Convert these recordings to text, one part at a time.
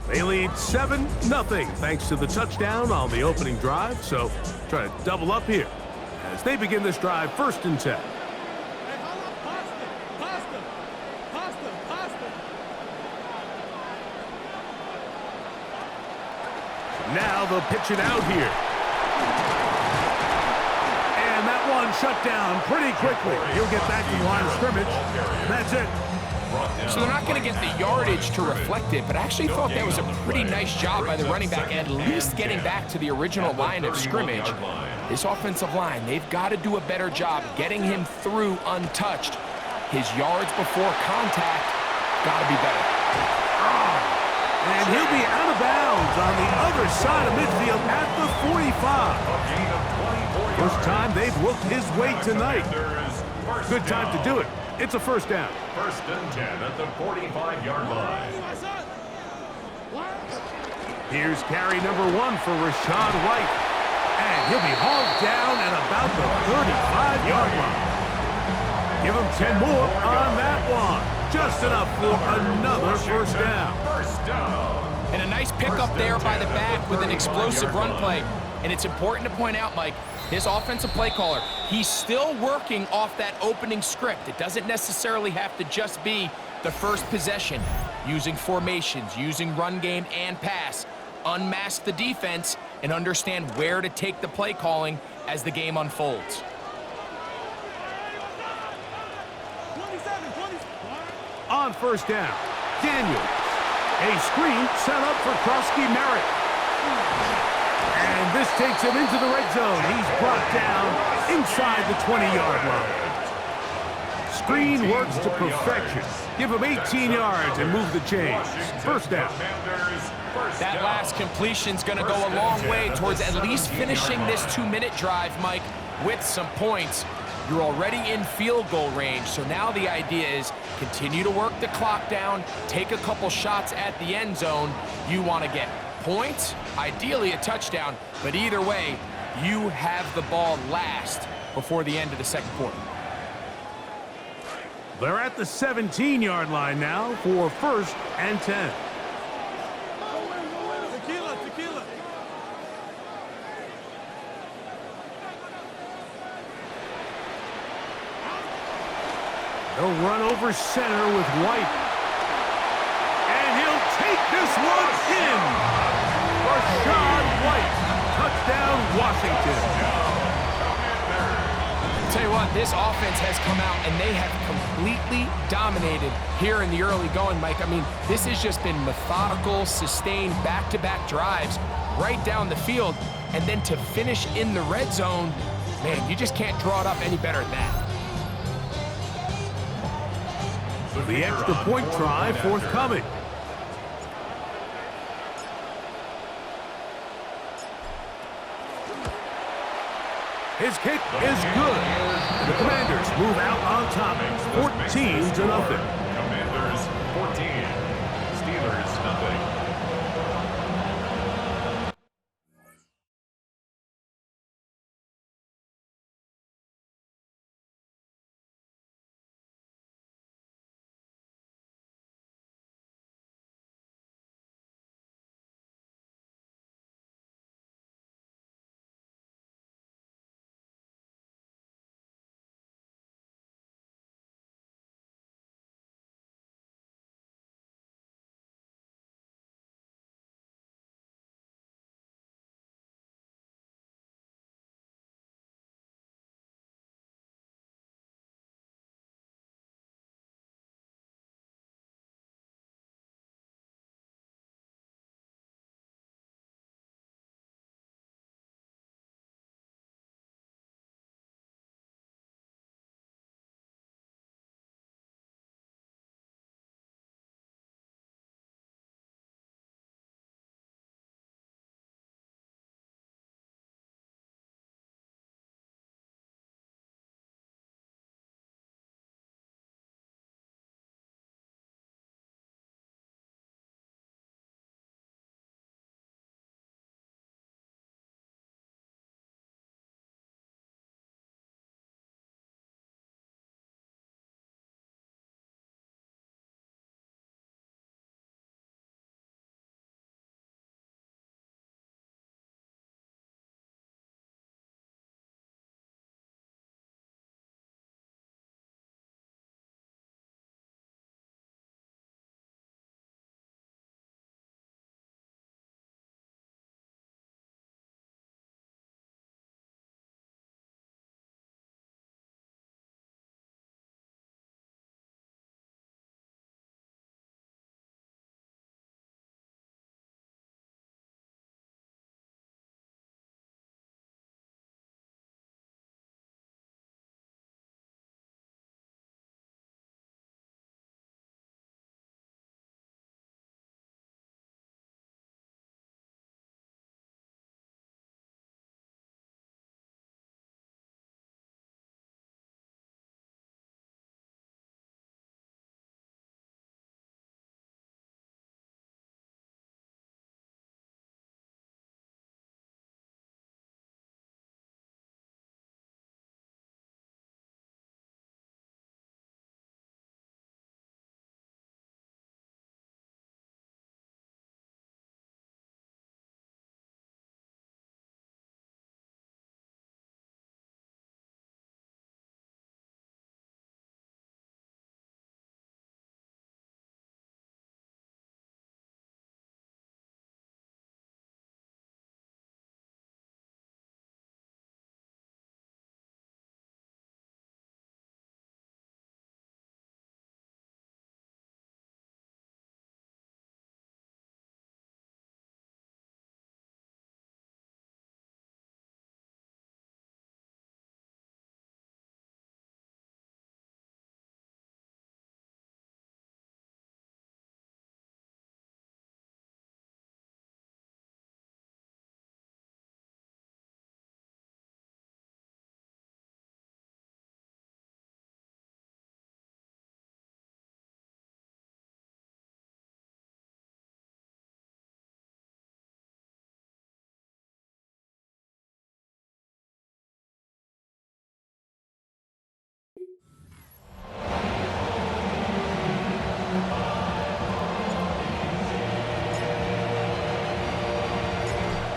They lead 7-0 thanks to the touchdown on the opening drive, so try to double up here as they begin this drive 1st and 10. Now they'll pitch it out here. And that one shut down pretty quickly. He'll get back to the line of scrimmage. That's it. So they're not going to get the yardage to reflect it, but I actually thought that was a pretty nice job by the running back, at least getting back to the original line of scrimmage. This offensive line, they've got to do a better job getting him through untouched. His yards before contact got to be better. And he'll be out of bounds on the other side of midfield at the 45. First time they've worked his way tonight. Good time to do it. It's a 1st down. 1st and 10 at the 45-yard line. Here's carry number 1 for Rashad White. And he'll be hauled down at about the 35-yard line. Give him 10 more on that one. Just enough for another 1st down. And a nice pickup there by the back with an explosive run play. And it's important to point out, Mike, his offensive play caller, he's still working off that opening script. It doesn't necessarily have to just be the first possession. Using formations, using run game and pass. Unmask the defense and understand where to take the play calling as the game unfolds. On 1st down, Daniels. A screen set up for Krosky Merritt. And this takes him into the red zone. He's brought down inside the 20-yard line. Screen works to perfection. Give him 18 yards and move the chains. 1st down. That last completion's going to go a long way towards at least finishing this 2-minute drive, Mike, with some points. You're already in field goal range, so now the idea is continue to work the clock down, take a couple shots at the end zone. You want to get points, ideally a touchdown, but either way, you have the ball last before the end of the 2nd quarter. They're at the 17-yard line now for 1st and 10. They'll run over center with White. And he'll take this one in. Rashad White. Touchdown, Washington. I'll tell you what, this offense has come out and they have completely dominated here in the early going, Mike. I mean, this has just been methodical, sustained, back-to-back drives right down the field. And then to finish in the red zone, man, you just can't draw it up any better than that. The extra point try forthcoming. His kick is good. The Commanders move out on top, 14-0.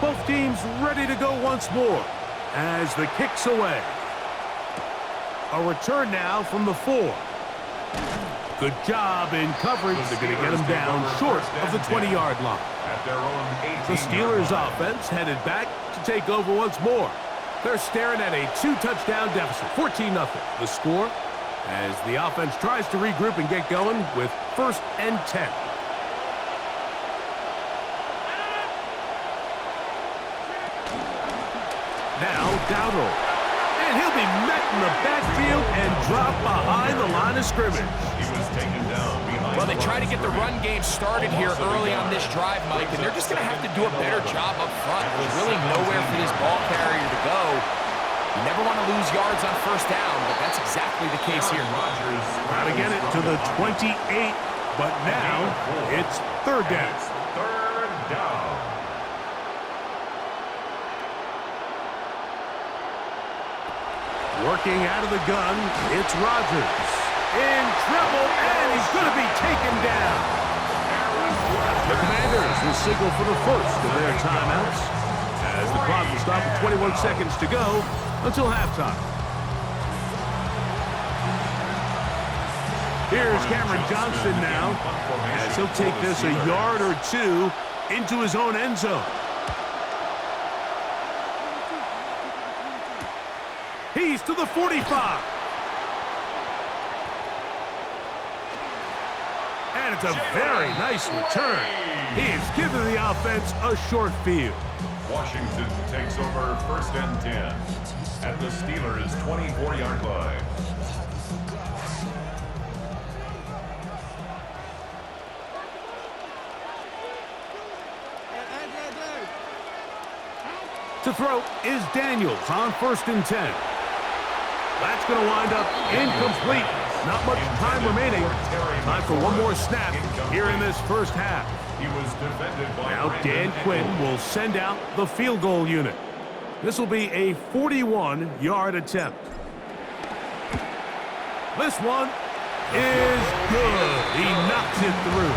Both teams ready to go once more as the kick's away. A return now from the 4. Good job in coverage. They're going to get him down short of the 20-yard line. The Steelers offense headed back to take over once more. They're staring at a 2-touchdown deficit, 14-0. The score as the offense tries to regroup and get going with 1st and 10. Now Dowdle. And he'll be met in the backfield and dropped behind the line of scrimmage. He was taken down behind. Well, they try to get the run game started here early on this drive, Mike, and they're just going to have to do a better job up front. There's really nowhere for this ball carrier to go. You never want to lose yards on 1st down, but that's exactly the case here. Try to get it to the 28, but now it's 3rd down. Third down. Working out of the gun, it's Rodgers. In trouble, and he's going to be taken down. The Commanders will signal for the first of their timeouts as the clock will stop with 21 seconds to go until halftime. Here's Cameron Johnston now as he'll take this a yard or 2 into his own end zone. He's to the 45. And it's a very nice return. He's given the offense a short field. Washington takes over 1st and 10 at the Steelers' 24-yard line. To throw is Daniels on 1st and 10. That's going to wind up incomplete. Not much time remaining. Time for one more snap here in this 1st half. He was defended by Now Dan Quinn will send out the field goal unit. This will be a 41-yard attempt. This one is good. He knocks it through.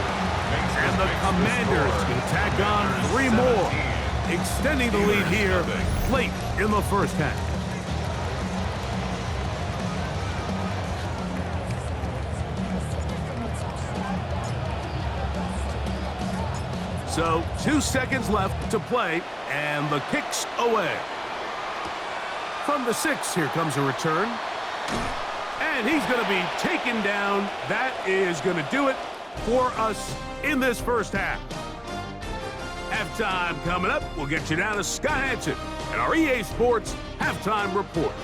And the Commanders can tack on 3 more, extending the lead here late in the 1st half. So 2 seconds left to play, and the kick's away. From the 6, here comes a return. And he's going to be taken down. That is going to do it for us in this 1st half. Halftime coming up. We'll get you down to Scott Hansen and our EA Sports Halftime Report.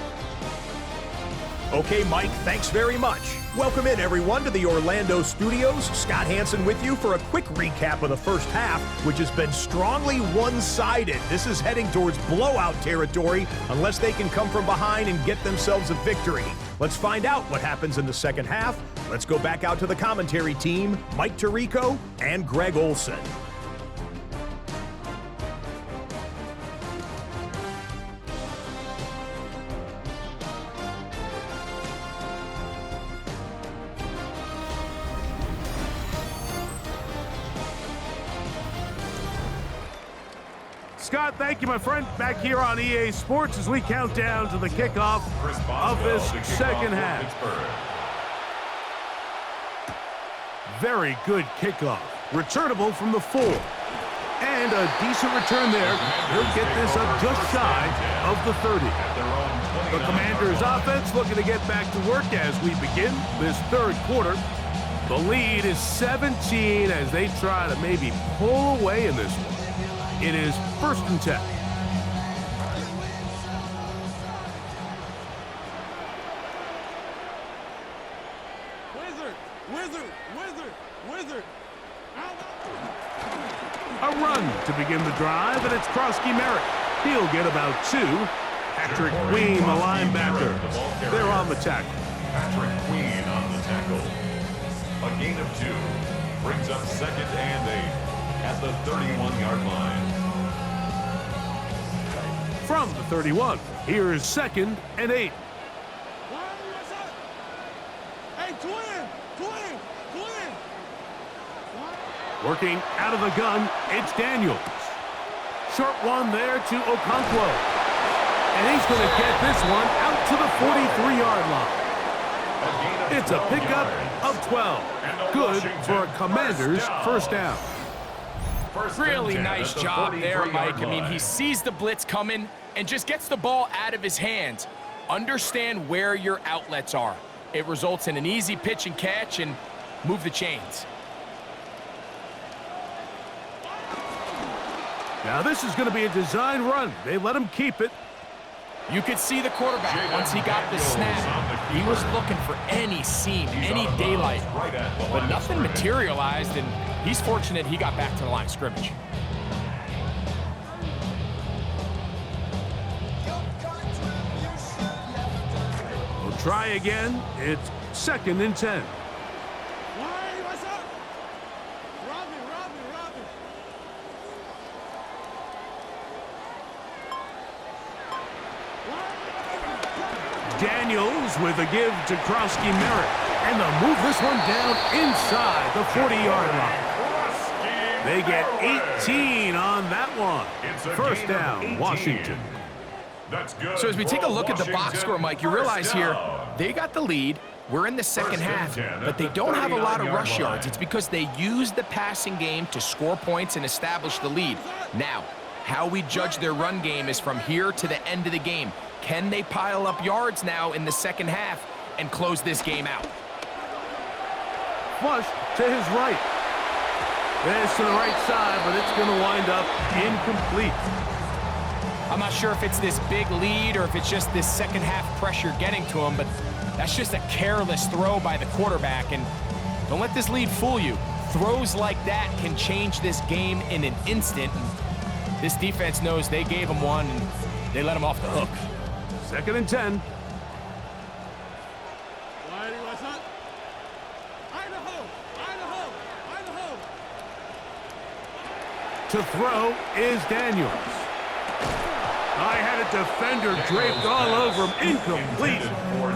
Okay, Mike, thanks very much. Welcome in, everyone, to the Orlando studios. Scott Hansen with you for a quick recap of the 1st half, which has been strongly one-sided. This is heading towards blowout territory unless they can come from behind and get themselves a victory. Let's find out what happens in the 2nd half. Let's go back out to the commentary team, Mike Tirico and Greg Olson. Scott, thank you, my friend. Back here on EA Sports as we count down to the kickoff of this 2nd half. Very good kickoff. Returnable from the 4. And a decent return there. He'll get this up just shy of the 30. The Commanders' offense looking to get back to work as we begin this 3rd quarter. The lead is 17 as they try to maybe pull away in this one. It is 1st and 10. Wizard. A run to begin the drive, and it's Krosky Merritt. He'll get about 2. Patrick Queen, the linebacker. They're on the tackle. Patrick Queen on the tackle. A gain of 2 brings up 2nd and 8 at the 31-yard line. From the 31, here is 2nd and 8. Hey, twin. Working out of the gun, it's Daniels. Short one there to Okonkwo. And he's going to get this one out to the 43-yard line. It's a pickup of 12. Good for a Commander's first down. Really nice job there, Mike. I mean, he sees the blitz coming and just gets the ball out of his hands. Understand where your outlets are. It results in an easy pitch and catch and move the chains. Now this is going to be a design run. They let him keep it. You could see the quarterback, once he got the snap, he was looking for any seam, any daylight, but nothing materialized, and he's fortunate he got back to the line of scrimmage. We'll try again. It's 2nd and 10. Hey, what's up? Rob me. Daniels with a give to Krosky Merritt. And they'll move this one down inside the 40-yard line. They get 18 on that one. First down, Washington. So as we take a look at the box score, Mike, you realize here they got the lead. We're in the second half, but they don't have a lot of rush yards. It's because they use the passing game to score points and establish the lead. Now, how we judge their run game is from here to the end of the game. Can they pile up yards now in the second half and close this game out? Flush to his right. This to the right side, but it's going to wind up incomplete. I'm not sure if it's this big lead or if it's just this second half pressure getting to him, but that's just a careless throw by the quarterback, and don't let this lead fool you. Throws like that can change this game in an instant, and this defense knows they gave him one, and they let him off the hook. 2nd and 10. What's up? Idaho. To throw is Daniels. I had a defender draped all over him. Incomplete.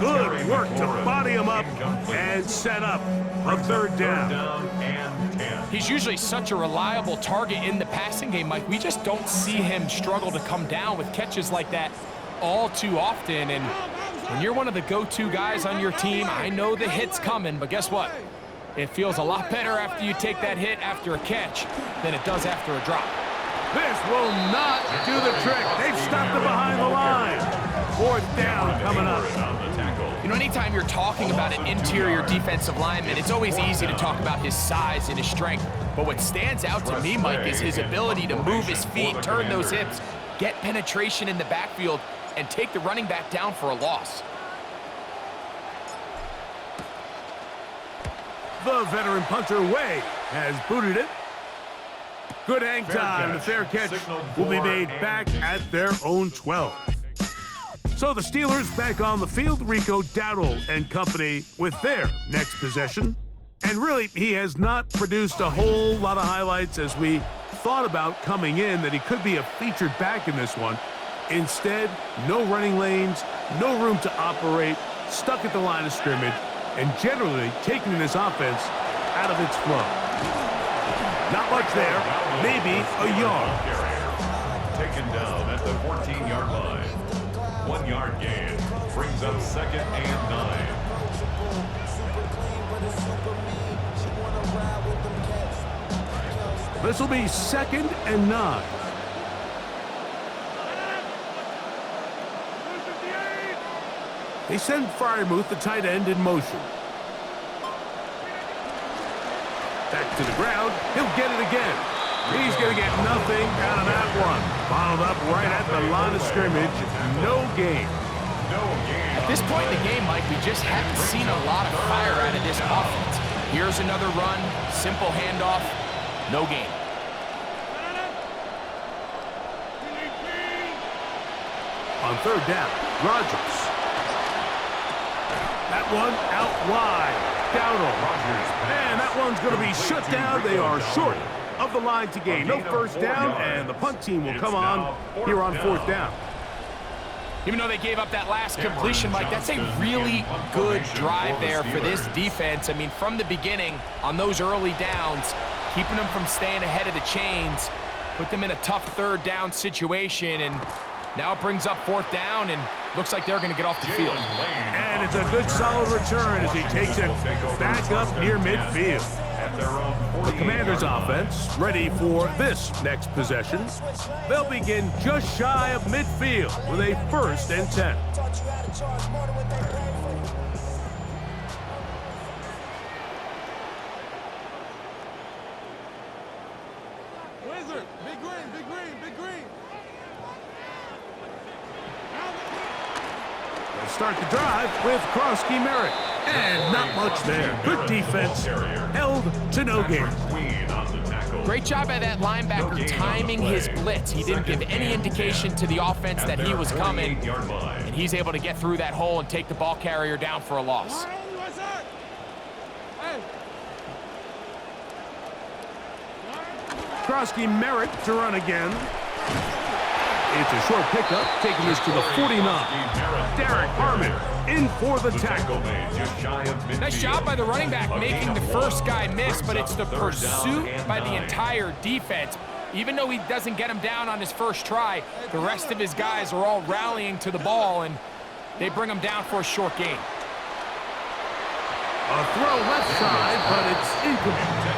Good work to body him up and set up a 3rd down. He's usually such a reliable target in the passing game, Mike. We just don't see him struggle to come down with catches like that all too often. And when you're one of the go-to guys on your team, I know the hit's coming, but guess what? It feels a lot better after you take that hit after a catch than it does after a drop. This will not do the trick. They've stopped it behind the line. 4th down coming up. You know, anytime you're talking about an interior defensive lineman, it's always easy to talk about his size and his strength. But what stands out to me, Mike, is his ability to move his feet, turn those hips, get penetration in the backfield, and take the running back down for a loss. The veteran punter, Way, has booted it. Good hang time. The fair catch will be made back at their own 12. So the Steelers back on the field. Rico Dowdle and company with their next possession. And really, he has not produced a whole lot of highlights as we thought about coming in that he could be a featured back in this one. Instead, no running lanes, no room to operate, stuck at the line of scrimmage, and generally taking this offense out of its flow. Not much there, maybe a yard. Taken down at the 14-yard line. 1 yard gain brings up 2nd and 9. This will be 2nd and 9. They send Fryermuth, the tight end, in motion. Back to the ground. He'll get it again. He's going to get nothing out of that one. Bottled up right at the line of scrimmage. No gain. At this point in the game, Mike, we just haven't seen a lot of fire out of this offense. Here's another run, simple handoff, no gain. On 3rd down, Rodgers. That one out wide. Dowdle. And that one's going to be shut down. They are short of the line to gain. No first down, and the punt team will come on here on 4th down. Even though they gave up that last completion, Mike, that's a really good drive there for this defense. I mean, from the beginning, on those early downs, keeping them from staying ahead of the chains, Put them in a tough third down situation, and now it brings up fourth down, and looks like they're going to get off the field. And it's a good solid return as he takes it back up near midfield. The Commanders' offense ready for this next possession. They'll begin just shy of midfield with a 1st and 10. Wizard, big green, big green, big green. They'll start the drive with Krosky Merritt. And not much there. Good defense. Held to no gain. Great job by that linebacker timing his blitz. He didn't give any indication to the offense that he was coming, and he's able to get through that hole and take the ball carrier down for a loss. Krosky Merritt to run again. It's a short pickup, taking this to the 49. Derek Harmon in for the tackle. Nice job by the running back making the first guy miss, but it's the pursuit by the entire defense. Even though he doesn't get him down on his first try, the rest of his guys are all rallying to the ball, and they bring him down for a short gain. A throw left side, but it's incomplete.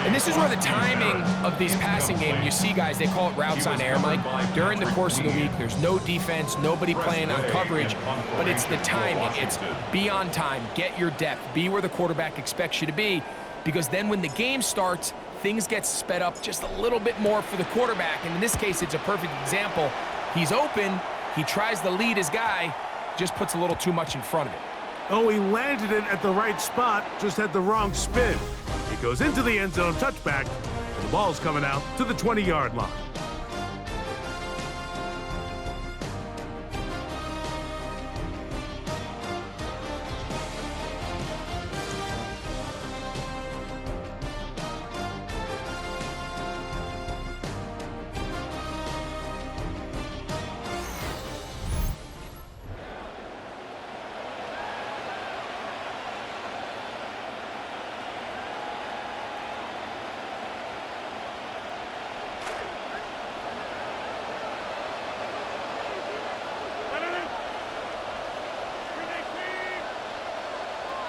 And this is where the timing of these passing games, you see guys, they call it routes on air, Mike. During the course of the week, there's no defense, nobody playing on coverage, but it's the timing. It's be on time, get your depth, be where the quarterback expects you to be, because then when the game starts, things get sped up just a little bit more for the quarterback. And in this case, it's a perfect example. He's open, he tries to lead his guy, just puts a little too much in front of it. Oh, he landed it at the right spot, just had the wrong spin. It goes into the end zone, touchback, and the ball's coming out to the 20-yard line.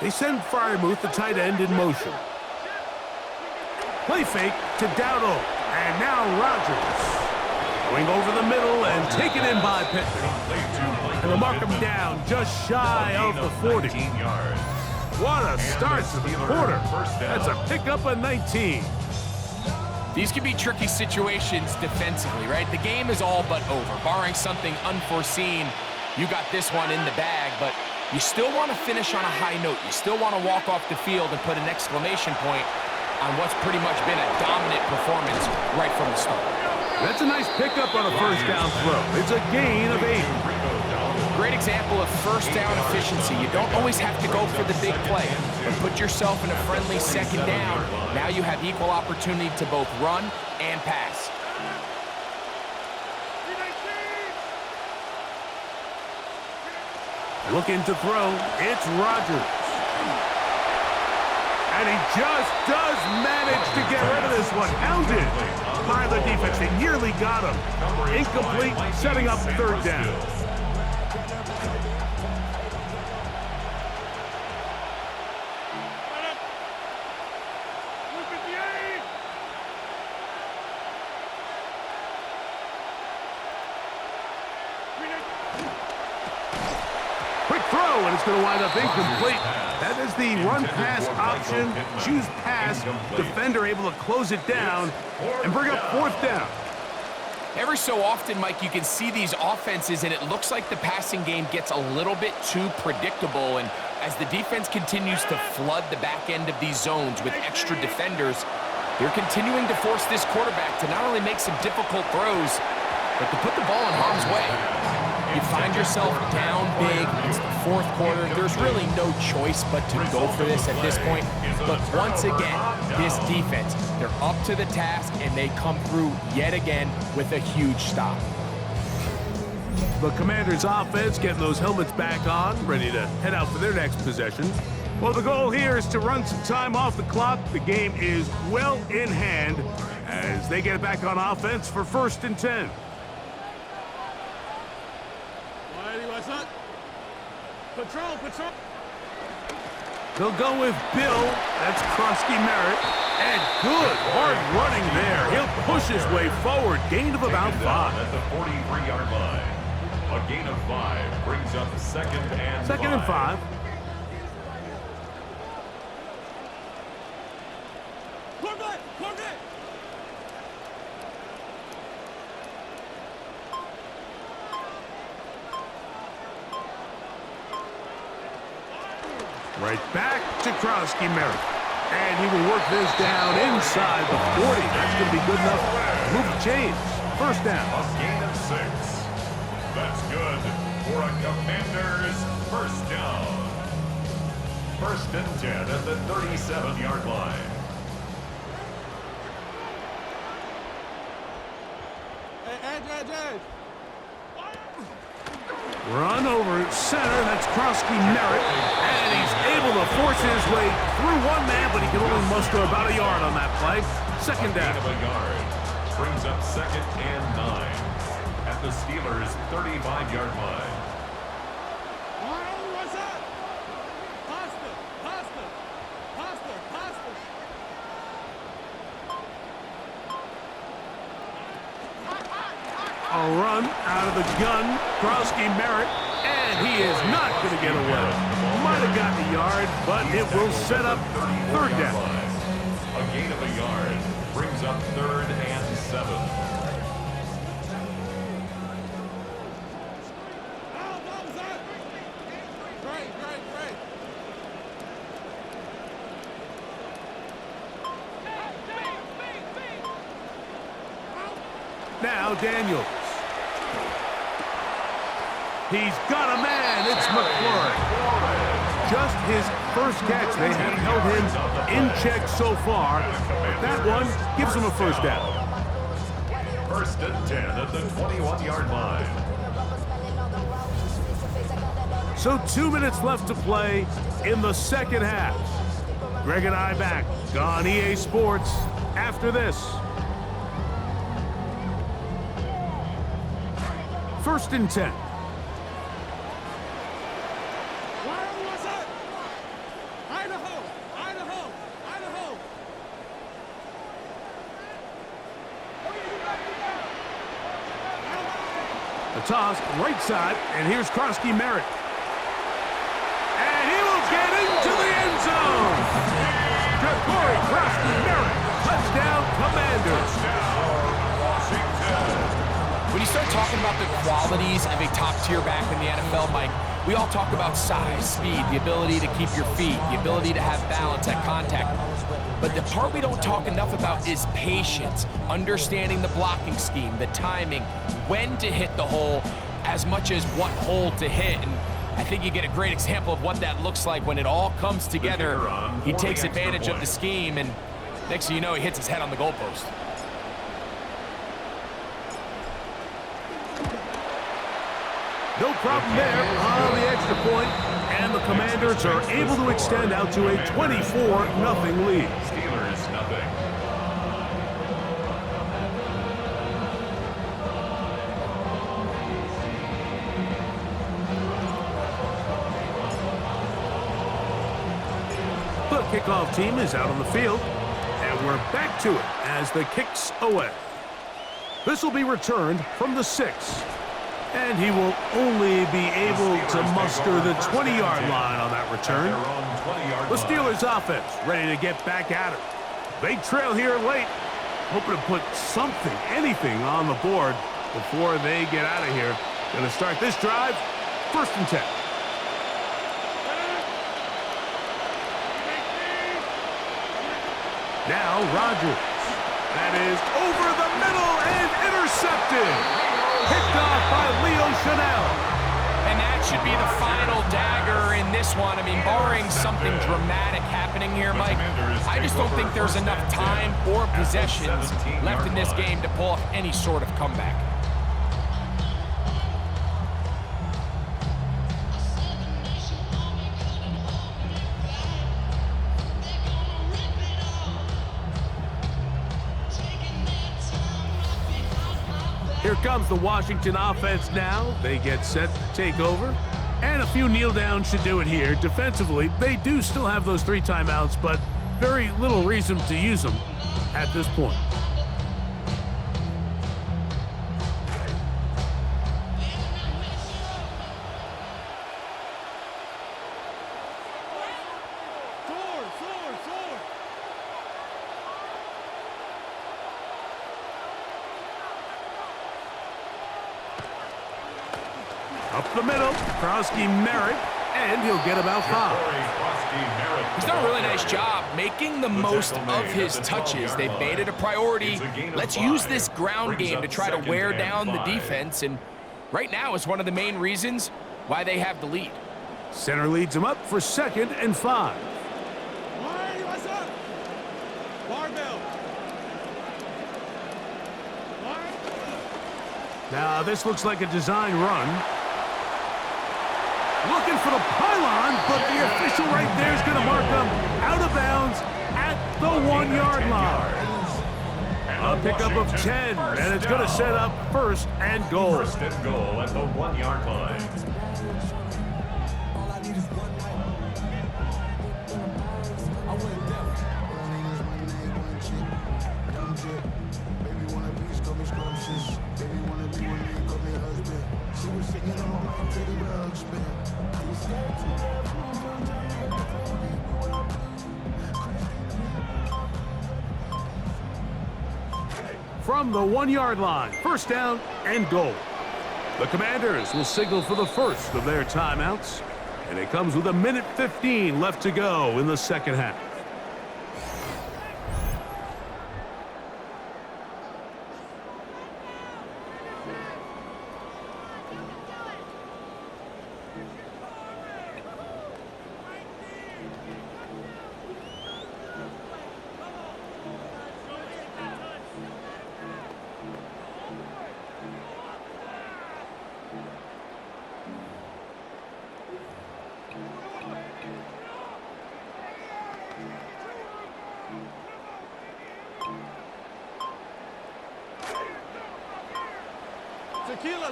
They send Fryermuth, the tight end, in motion. Play fake to Dowdle, and now Rodgers. Going over the middle and taken in by Pittman. And they'll mark him down just shy of the 40. What a start to the quarter. That's a pickup of 19. These can be tricky situations defensively, right? The game is all but over. Barring something unforeseen, you got this one in the bag, but you still want to finish on a high note. You still want to walk off the field and put an exclamation point on what's pretty much been a dominant performance right from the start. That's a nice pickup on a first down throw. It's a gain of 8. Great example of first down efficiency. You don't always have to go for the big play, but put yourself in a friendly second down. Now you have equal opportunity to both run and pass. Looking to throw, it's Rodgers. And he just does manage to get rid of this one. Hounded by the defense. They nearly got him. Incomplete, setting up third down. Quick throw, and it's going to wind up incomplete. That is the run-pass option. Choose pass. Defender able to close it down and bring up fourth down. Every so often, Mike, you can see these offenses, and it looks like the passing game gets a little bit too predictable. And as the defense continues to flood the back end of these zones with extra defenders, they're continuing to force this quarterback to not only make some difficult throws, but to put the ball in harm's way. You find yourself down big. It's the fourth quarter. There's really no choice but to go for this at this point. But once again, this defense, they're up to the task, and they come through yet again with a huge stop. The Commanders' offense getting those helmets back on, ready to head out for their next possession. Well, the goal here is to run some time off the clock. The game is well in hand as they get back on offense for 1st and 10. What's up? Patrol. They'll go with Bill. That's Krosky Merritt. And good hard running there. He'll push his way forward. Gain of about 5. At the 43-yard line. A gain of 5 brings up 2nd and 5. 2nd and 5. Right back to Krosky Merritt. And he will work this down inside the 40. That's going to be good enough to move the chains. 1st down. A gain of 6. That's good for a Commanders 1st down. 1st and 10 at the 37-yard line. Edge. Run over center. That's Krosky Merritt. And he's able to force his way through one man, but he can only muster about a yard on that play. 2nd down. Gain of a yard brings up 2nd and 9 at the Steelers' 35-yard line. What's up? Pasta. A run out of the gun. Krosky Merritt. And he is not going to get away. Might have gotten a yard, but it will set up 3rd down. A gain of a yard brings up 3rd and 7. Great. Now Daniels. He's got a man. It's McLaurin. Just his 1st catch. They have held him in check so far. But that one gives him a 1st down. 1st and 10 at the 21-yard line. So 2 minutes left to play in the 2nd half. Greg and I back on EA Sports after this. 1st and 10. What's up? Idaho. The toss, right side, and here's Krosky Merritt. And he will get into the end zone. Krosky Merritt, touchdown Commanders. When you start talking about the qualities of a top-tier back in the NFL, Mike, we all talk about size, speed, the ability to keep your feet, the ability to have balance at contact. But the part we don't talk enough about is patience, understanding the blocking scheme, the timing, when to hit the hole, as much as what hole to hit. And I think you get a great example of what that looks like when it all comes together. He takes advantage of the scheme, and next thing you know, he hits his head on the goalpost. No problem there on the extra point, and the Commanders are able to extend out to a 24-0 lead. Steelers nothing. The kickoff team is out on the field, and we're back to it as the kick's away. This will be returned from the 6. And he will only be able to muster the 20-yard line on that return. The Steelers offense ready to get back at it. They trail here late, hoping to put something, anything on the board before they get out of here. Going to start this drive, 1st and 10. Now Rodgers. That is over the middle and intercepted. Picked off by Leo Chanel. And that should be the final dagger in this one. I mean, barring something dramatic happening here, Mike, I just don't think there's enough time or possessions left in this game to pull off any sort of comeback. Here comes the Washington offense now. They get set to take over. And a few kneel downs should do it here. Defensively, they do still have those 3 timeouts, but very little reason to use them at this point. Up the middle, Krosky Merritt, and he'll get about 5. He's done a really nice job making the most of his touches. They've made it a priority. Let's use this ground game to try to wear down the defense, and right now is one of the main reasons why they have the lead. Center leads him up for 2nd and 5. What's up? Barbell. Now this looks like a design run. Looking for the pylon, but the official right there is going to mark them out of bounds at the 1-yard line. A pickup of 10, and it's going to set up 1st and goal. 1st and goal at the 1-yard line. From the 1-yard line, 1st down and goal. The Commanders will signal for the first of their timeouts, and it comes with 1:15 left to go in the 2nd half.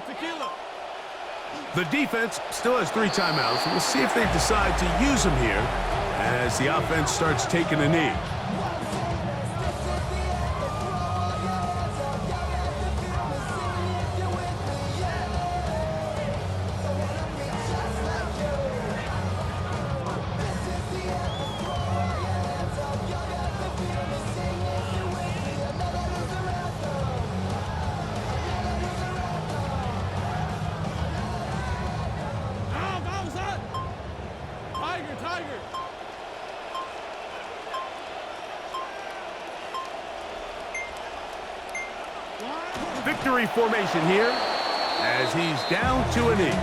Tequila. The defense still has 3 timeouts. We'll see if they decide to use them here as the offense starts taking a knee. Tiger. Victory formation here as he's down to a knee.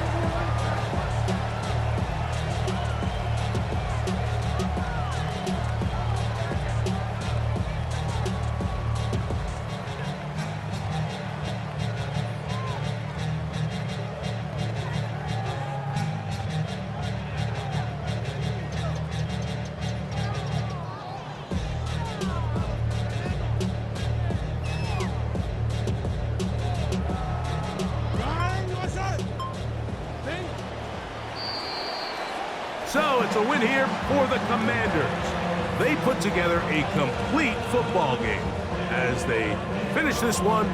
So it's a win here for the Commanders. They put together a complete football game as they finish this one